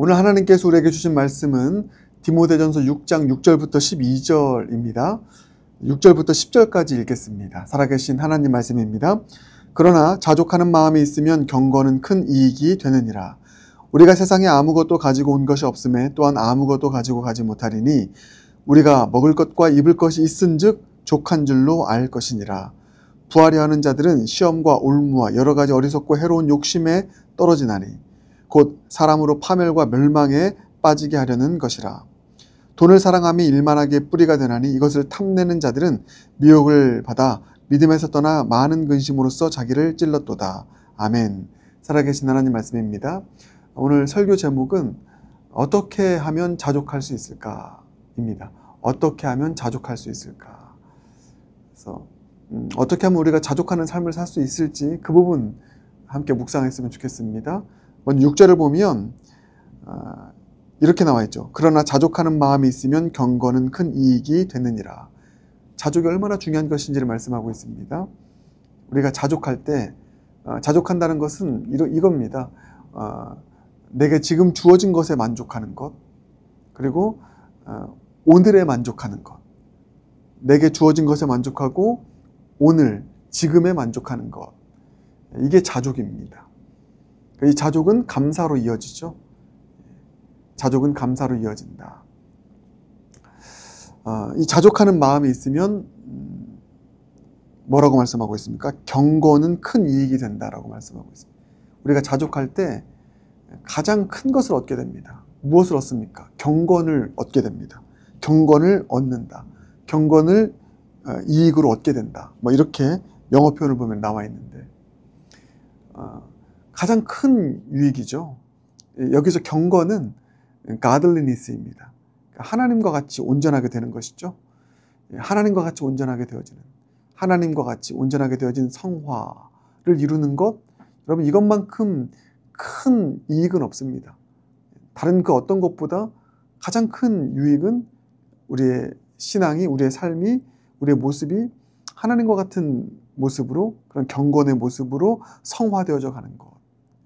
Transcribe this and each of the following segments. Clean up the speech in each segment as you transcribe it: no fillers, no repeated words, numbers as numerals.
오늘 하나님께서 우리에게 주신 말씀은 디모데전서 6장 6절부터 12절입니다. 6절부터 10절까지 읽겠습니다. 살아계신 하나님 말씀입니다. 그러나 자족하는 마음이 있으면 경건은 큰 이익이 되느니라. 우리가 세상에 아무것도 가지고 온 것이 없음에 또한 아무것도 가지고 가지 못하리니 우리가 먹을 것과 입을 것이 있은즉 족한 줄로 알 것이니라. 부하려 하는 자들은 시험과 올무와 여러 가지 어리석고 해로운 욕심에 떨어지나니 곧 사람으로 파멸과 멸망에 빠지게 하려는 것이라. 돈을 사랑함이 일만하게 뿌리가 되나니 이것을 탐내는 자들은 미혹을 받아 믿음에서 떠나 많은 근심으로써 자기를 찔렀도다. 아멘. 살아계신 하나님 말씀입니다. 오늘 설교 제목은 어떻게 하면 자족할 수 있을까? 입니다. 어떻게 하면 자족할 수 있을까? 그래서 어떻게 하면 우리가 자족하는 삶을 살 수 있을지 그 부분 함께 묵상했으면 좋겠습니다. 먼저 6절을 보면 이렇게 나와 있죠. 그러나 자족하는 마음이 있으면 경건은 큰 이익이 되느니라. 자족이 얼마나 중요한 것인지를 말씀하고 있습니다. 우리가 자족할 때 자족한다는 것은 이겁니다. 내게 지금 주어진 것에 만족하는 것, 그리고 오늘에 만족하는 것, 내게 주어진 것에 만족하고 오늘, 지금에 만족하는 것, 이게 자족입니다. 이 자족은 감사로 이어지죠. 자족은 감사로 이어진다. 이 자족하는 마음이 있으면 뭐라고 말씀하고 있습니까? 경건은 큰 이익이 된다라고 말씀하고 있습니다. 우리가 자족할 때 가장 큰 것을 얻게 됩니다. 무엇을 얻습니까? 경건을 얻게 됩니다. 경건을 얻는다. 경건을 이익으로 얻게 된다. 뭐 이렇게 영어 표현을 보면 나와 있는데 가장 큰 유익이죠. 여기서 경건은 godliness입니다. 하나님과 같이 온전하게 되는 것이죠. 하나님과 같이 온전하게 되어지는, 하나님과 같이 온전하게 되어진 성화를 이루는 것, 여러분 이것만큼 큰 이익은 없습니다. 다른 그 어떤 것보다 가장 큰 유익은 우리의 신앙이, 우리의 삶이, 우리의 모습이 하나님과 같은 모습으로, 그런 경건의 모습으로 성화되어져 가는 것.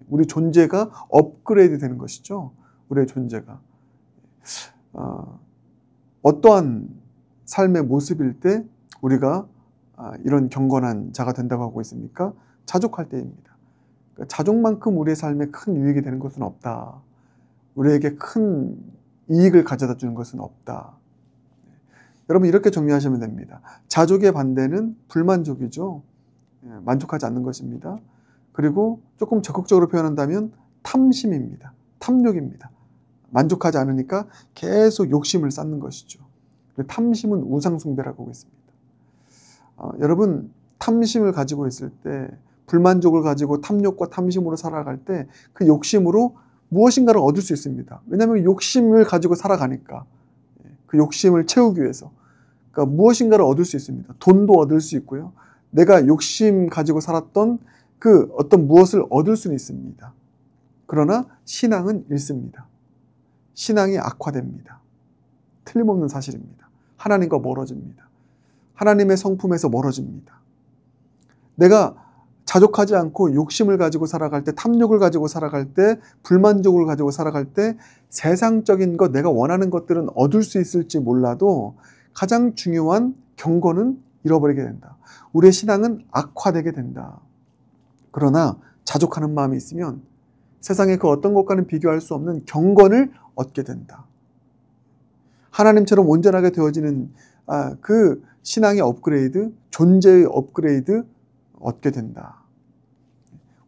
우리 존재가 업그레이드 되는 것이죠. 우리의 존재가. 어떠한 삶의 모습일 때 우리가 이런 경건한 자가 된다고 하고 있습니까? 자족할 때입니다. 자족만큼 우리의 삶에 큰 유익이 되는 것은 없다. 우리에게 큰 이익을 가져다 주는 것은 없다. 여러분 이렇게 정리하시면 됩니다. 자족의 반대는 불만족이죠. 만족하지 않는 것입니다. 그리고 조금 적극적으로 표현한다면 탐심입니다. 탐욕입니다. 만족하지 않으니까 계속 욕심을 쌓는 것이죠. 탐심은 우상숭배라고 하고 있습니다. 여러분 탐심을 가지고 있을 때, 불만족을 가지고 탐욕과 탐심으로 살아갈 때 그 욕심으로 무엇인가를 얻을 수 있습니다. 왜냐하면 욕심을 가지고 살아가니까, 그 욕심을 채우기 위해서 그러니까 무엇인가를 얻을 수 있습니다. 돈도 얻을 수 있고요. 내가 욕심 가지고 살았던 그 어떤 무엇을 얻을 수는 있습니다. 그러나 신앙은 잃습니다. 신앙이 악화됩니다. 틀림없는 사실입니다. 하나님과 멀어집니다. 하나님의 성품에서 멀어집니다. 내가 자족하지 않고 욕심을 가지고 살아갈 때, 탐욕을 가지고 살아갈 때, 불만족을 가지고 살아갈 때 세상적인 것, 내가 원하는 것들은 얻을 수 있을지 몰라도 가장 중요한 경건은 잃어버리게 된다. 우리의 신앙은 악화되게 된다. 그러나 자족하는 마음이 있으면 세상의 그 어떤 것과는 비교할 수 없는 경건을 얻게 된다. 하나님처럼 온전하게 되어지는 그 신앙의 업그레이드, 존재의 업그레이드 얻게 된다.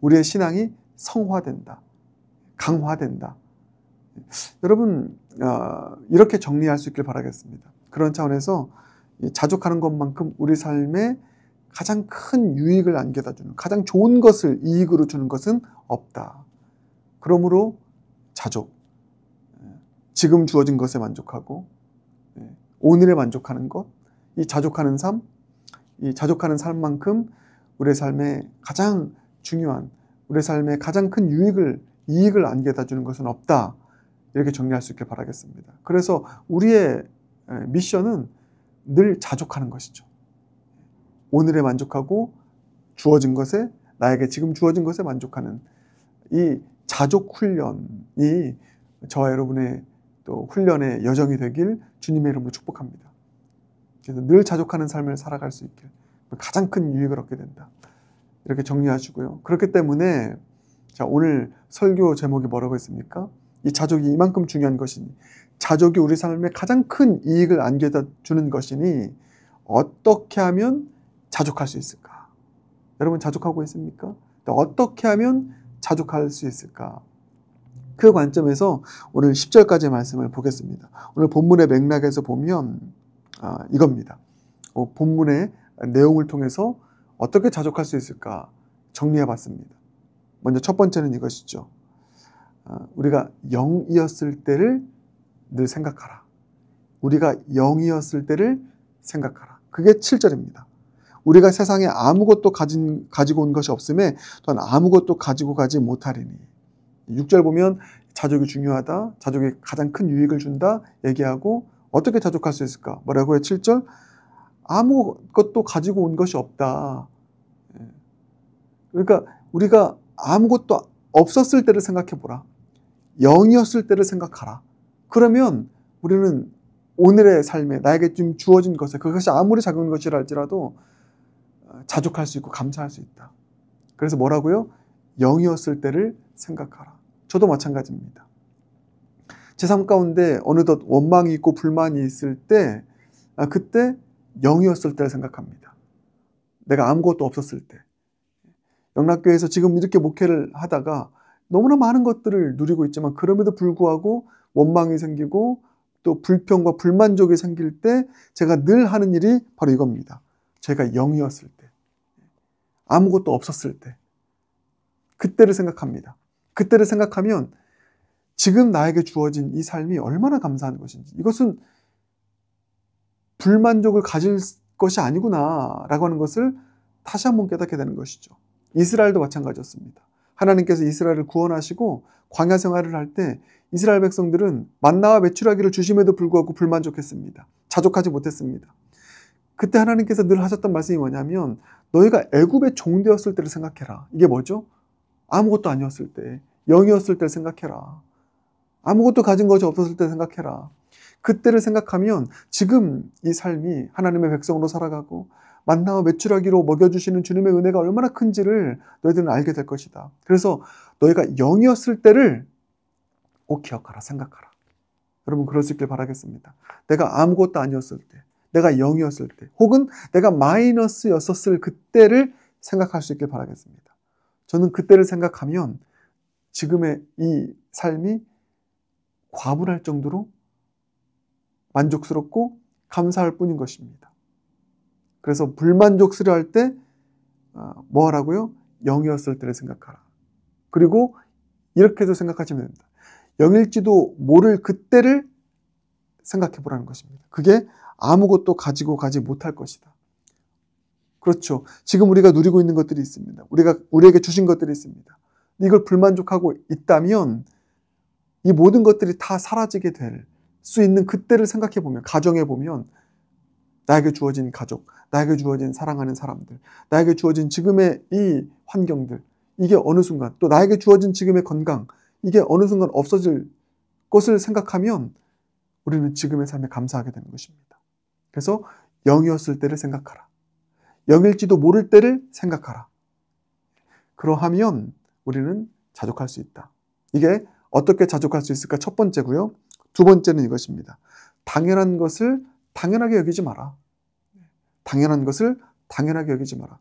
우리의 신앙이 성화된다. 강화된다. 여러분 이렇게 정리할 수 있길 바라겠습니다. 그런 차원에서 자족하는 것만큼 우리 삶에 가장 큰 유익을 안겨다 주는, 가장 좋은 것을 이익으로 주는 것은 없다. 그러므로 자족, 지금 주어진 것에 만족하고 오늘에 만족하는 것, 이 자족하는 삶, 이 자족하는 삶만큼 우리의 삶에 가장 중요한, 우리의 삶에 가장 큰 이익을 안겨다 주는 것은 없다. 이렇게 정리할 수 있길 바라겠습니다. 그래서 우리의 미션은 늘 자족하는 것이죠. 오늘에 만족하고 주어진 것에, 나에게 지금 주어진 것에 만족하는 이 자족 훈련이 저와 여러분의 또 훈련의 여정이 되길 주님의 이름으로 축복합니다. 그래서 늘 자족하는 삶을 살아갈 수 있길, 가장 큰 유익을 얻게 된다. 이렇게 정리하시고요. 그렇기 때문에 자, 오늘 설교 제목이 뭐라고 했습니까? 이 자족이 이만큼 중요한 것이니, 자족이 우리 삶에 가장 큰 이익을 안겨다 주는 것이니 어떻게 하면 자족할 수 있을까? 여러분 자족하고 있습니까? 어떻게 하면 자족할 수 있을까? 그 관점에서 오늘 10절까지의 말씀을 보겠습니다. 오늘 본문의 맥락에서 보면 이겁니다. 본문의 내용을 통해서 어떻게 자족할 수 있을까 정리해 봤습니다. 먼저 첫 번째는 이것이죠. 우리가 영이었을 때를 늘 생각하라. 우리가 영이었을 때를 생각하라. 그게 7절입니다. 우리가 세상에 아무것도 가지고 온 것이 없음에 또한 아무것도 가지고 가지 못하리니. 6절 보면 자족이 중요하다. 자족이 가장 큰 유익을 준다. 얘기하고 어떻게 자족할 수 있을까? 뭐라고요? 7절 아무것도 가지고 온 것이 없다. 그러니까 우리가 아무것도 없었을 때를 생각해 보라. 영이었을 때를 생각하라. 그러면 우리는 오늘의 삶에 나에게 좀 주어진 것에 그것이 아무리 작은 것이라 할지라도 자족할 수 있고 감사할 수 있다. 그래서 뭐라고요? 영이었을 때를 생각하라. 저도 마찬가지입니다. 제 삶 가운데 어느덧 원망이 있고 불만이 있을 때 그때 영이었을 때를 생각합니다. 내가 아무것도 없었을 때. 영락교회에서 지금 이렇게 목회를 하다가 너무나 많은 것들을 누리고 있지만 그럼에도 불구하고 원망이 생기고 또 불평과 불만족이 생길 때 제가 늘 하는 일이 바로 이겁니다. 제가 영이었을 때, 아무것도 없었을 때, 그때를 생각합니다. 그때를 생각하면 지금 나에게 주어진 이 삶이 얼마나 감사한 것인지, 이것은 불만족을 가질 것이 아니구나 라고 하는 것을 다시 한번 깨닫게 되는 것이죠. 이스라엘도 마찬가지였습니다. 하나님께서 이스라엘을 구원하시고 광야 생활을 할 때 이스라엘 백성들은 만나와 메추라기를 주심에도 불구하고 불만족했습니다. 자족하지 못했습니다. 그때 하나님께서 늘 하셨던 말씀이 뭐냐면 너희가 애굽의 종 되었을 때를 생각해라. 이게 뭐죠? 아무것도 아니었을 때, 영이었을 때를 생각해라. 아무것도 가진 것이 없었을 때 생각해라. 그때를 생각하면 지금 이 삶이 하나님의 백성으로 살아가고 만나와 메추라기로 먹여주시는 주님의 은혜가 얼마나 큰지를 너희들은 알게 될 것이다. 그래서 너희가 영이었을 때를 꼭 기억하라, 생각하라. 여러분 그럴 수 있길 바라겠습니다. 내가 아무것도 아니었을 때, 내가 영이었을 때, 혹은 내가 마이너스였었을 그때를 생각할 수 있길 바라겠습니다. 저는 그때를 생각하면 지금의 이 삶이 과분할 정도로 만족스럽고 감사할 뿐인 것입니다. 그래서 불만족스러워할 때 뭐 하라고요? 영이었을 때를 생각하라. 그리고 이렇게도 생각하시면 됩니다. 영일지도 모를 그때를 생각해 보라는 것입니다. 그게 아무것도 가지고 가지 못할 것이다. 그렇죠. 지금 우리가 누리고 있는 것들이 있습니다. 우리에게 주신 것들이 있습니다. 이걸 불만족하고 있다면 이 모든 것들이 다 사라지게 될 수 있는 그때를 생각해 보면, 가정해 보면 나에게 주어진 가족, 나에게 주어진 사랑하는 사람들, 나에게 주어진 지금의 이 환경들, 이게 어느 순간, 또 나에게 주어진 지금의 건강, 이게 어느 순간 없어질 것을 생각하면 우리는 지금의 삶에 감사하게 되는 것입니다. 그래서 영이었을 때를 생각하라. 영일지도 모를 때를 생각하라. 그러하면 우리는 자족할 수 있다. 이게 어떻게 자족할 수 있을까? 첫 번째고요. 두 번째는 이것입니다. 당연한 것을 당연하게 여기지 마라. 당연한 것을 당연하게 여기지 마라.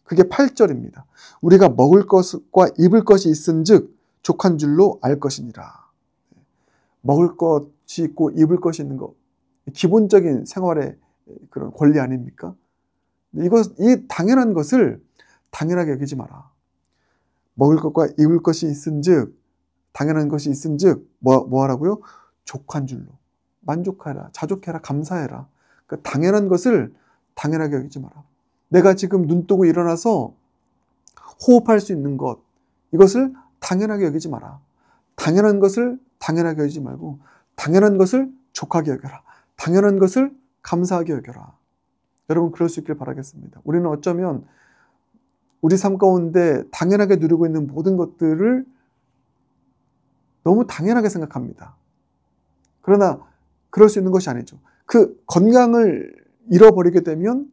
그게 8절입니다. 우리가 먹을 것과 입을 것이 있은즉 족한 줄로 알 것이니라. 먹을 것이 있고 입을 것이 있는 것, 기본적인 생활의 그런 권리 아닙니까? 이 당연한 것을 당연하게 여기지 마라. 먹을 것과 입을 것이 있은즉, 당연한 것이 있은즉 뭐 하라고요? 족한 줄로 만족하라, 자족해라, 감사해라. 그 당연한 것을 당연하게 여기지 마라. 내가 지금 눈 뜨고 일어나서 호흡할 수 있는 것, 이것을 당연하게 여기지 마라. 당연한 것을 당연하게 여기지 말고 당연한 것을 족하게 여겨라. 당연한 것을 감사하게 여겨라. 여러분 그럴 수 있길 바라겠습니다. 우리는 어쩌면 우리 삶 가운데 당연하게 누리고 있는 모든 것들을 너무 당연하게 생각합니다. 그러나 그럴 수 있는 것이 아니죠. 그 건강을 잃어버리게 되면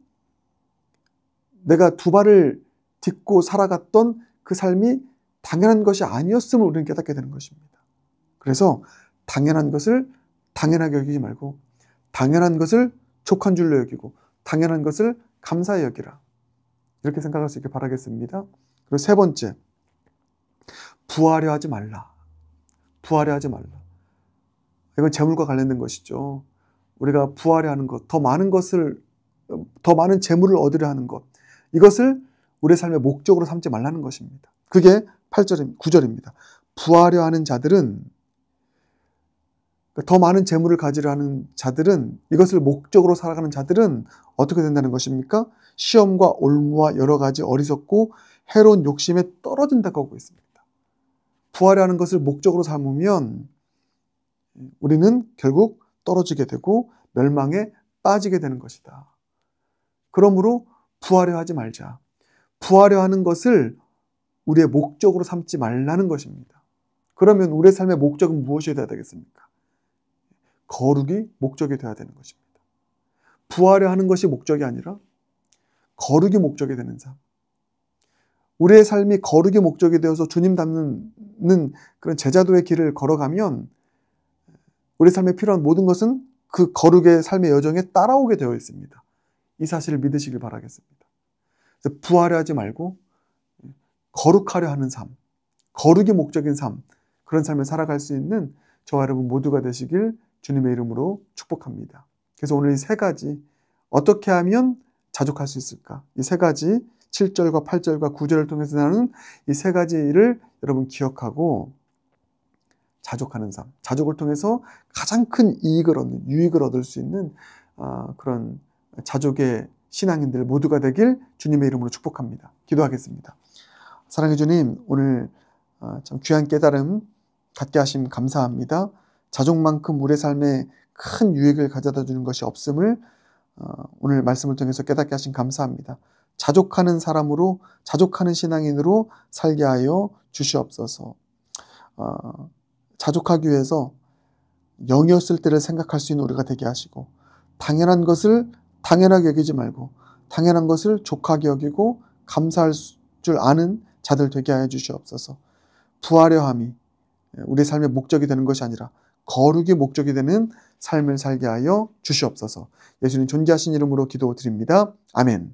내가 두 발을 딛고 살아갔던 그 삶이 당연한 것이 아니었음을 우리는 깨닫게 되는 것입니다. 그래서 당연한 것을 당연하게 여기지 말고 당연한 것을 족한 줄로 여기고 당연한 것을 감사히 여기라. 이렇게 생각할 수 있게 바라겠습니다. 그리고 세 번째, 부하려 하지 말라. 부하려 하지 말라. 이건 재물과 관련된 것이죠. 우리가 부하려 하는 것, 더 많은 재물을 얻으려 하는 것, 이것을 우리의 삶의 목적으로 삼지 말라는 것입니다. 그게 9절입니다. 부하려 하는 자들은, 더 많은 재물을 가지려 하는 자들은, 이것을 목적으로 살아가는 자들은 어떻게 된다는 것입니까? 시험과 올무와 여러 가지 어리석고 해로운 욕심에 떨어진다고 하고 있습니다. 부하려 하는 것을 목적으로 삼으면 우리는 결국 떨어지게 되고 멸망에 빠지게 되는 것이다. 그러므로 부하려 하지 말자. 부하려 하는 것을 우리의 목적으로 삼지 말라는 것입니다. 그러면 우리의 삶의 목적은 무엇이 되어야 되겠습니까? 거룩이 목적이 되어야 되는 것입니다. 부하려 하는 것이 목적이 아니라 거룩이 목적이 되는 삶. 우리의 삶이 거룩이 목적이 되어서 주님 닮는 그런 제자도의 길을 걸어가면 우리 삶에 필요한 모든 것은 그 거룩의 삶의 여정에 따라오게 되어 있습니다. 이 사실을 믿으시길 바라겠습니다. 그래서 부하려 하지 말고 거룩하려 하는 삶, 거룩이 목적인 삶, 그런 삶을 살아갈 수 있는 저와 여러분 모두가 되시길 주님의 이름으로 축복합니다. 그래서 오늘 이 세 가지, 어떻게 하면 자족할 수 있을까? 이 세 가지, 7절과 8절과 9절을 통해서 나누는 이 세 가지를 여러분 기억하고 자족하는 삶, 자족을 통해서 가장 큰 이익을 얻는, 유익을 얻을 수 있는 그런 자족의 신앙인들 모두가 되길 주님의 이름으로 축복합니다. 기도하겠습니다. 사랑해 주님, 오늘 참 귀한 깨달음 갖게 하심 감사합니다. 자족만큼 우리의 삶에 큰 유익을 가져다 주는 것이 없음을 오늘 말씀을 통해서 깨닫게 하심 감사합니다. 자족하는 사람으로, 자족하는 신앙인으로 살게 하여 주시옵소서. 자족하기 위해서 0이었을 때를 생각할 수 있는 우리가 되게 하시고, 당연한 것을 당연하게 여기지 말고 당연한 것을 족하게 여기고 감사할 줄 아는 자들 되게 하여 주시옵소서. 부하려 함이 우리의 삶의 목적이 되는 것이 아니라 거룩이 목적이 되는 삶을 살게 하여 주시옵소서. 예수님 존귀하신 이름으로 기도드립니다. 아멘.